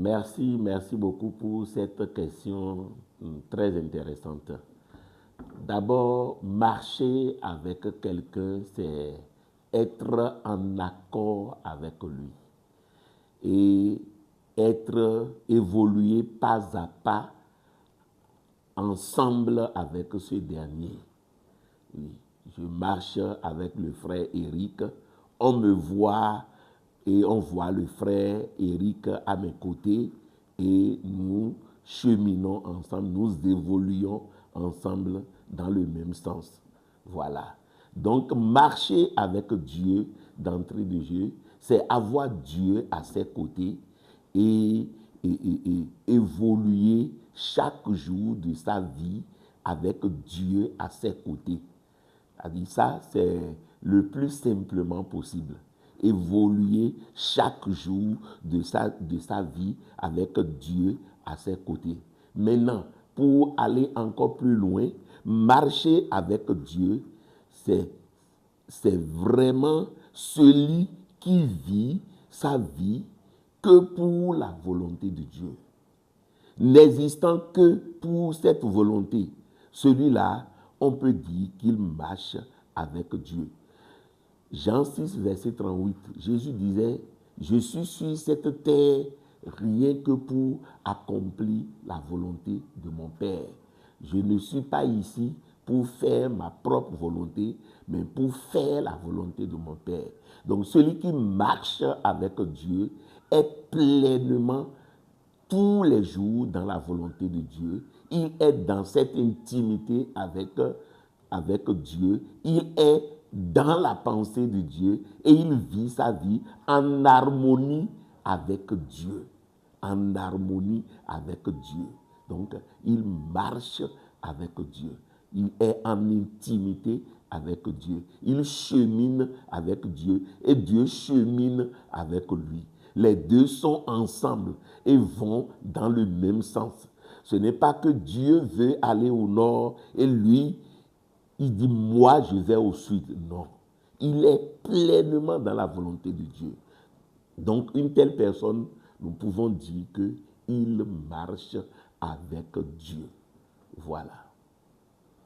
Merci beaucoup pour cette question très intéressante. D'abord, marcher avec quelqu'un, c'est être en accord avec lui et évoluer pas à pas ensemble avec ce dernier. Oui, je marche avec le frère Eric, on me voit et on voit le frère Eric à mes côtés et nous cheminons ensemble, nous évoluons ensemble dans le même sens. Voilà. Donc, marcher avec Dieu d'entrée de jeu, c'est avoir Dieu à ses côtés et, et évoluer chaque jour de sa vie avec Dieu à ses côtés. Ça, c'est le plus simplement possible. Évoluer chaque jour de sa vie avec Dieu à ses côtés. Maintenant, pour aller encore plus loin, marcher avec Dieu, c'est vraiment celui qui vit sa vie que pour la volonté de Dieu. N'existant que pour cette volonté, celui-là, on peut dire qu'il marche avec Dieu. Jean 6, verset 38, Jésus disait, « Je suis sur cette terre rien que pour accomplir la volonté de mon Père. Je ne suis pas ici pour faire ma propre volonté, mais pour faire la volonté de mon Père. » Donc celui qui marche avec Dieu est pleinement tous les jours dans la volonté de Dieu. Il est dans cette intimité avec Dieu. Il est dans la pensée de Dieu et il vit sa vie en harmonie avec Dieu. En harmonie avec Dieu. Donc, il marche avec Dieu. Il est en intimité avec Dieu. Il chemine avec Dieu et Dieu chemine avec lui. Les deux sont ensemble et vont dans le même sens. Ce n'est pas que Dieu veut aller au nord et lui, il dit, moi, je vais au sud. Non. Il est pleinement dans la volonté de Dieu. Donc, une telle personne, nous pouvons dire qu'il marche avec Dieu. Voilà.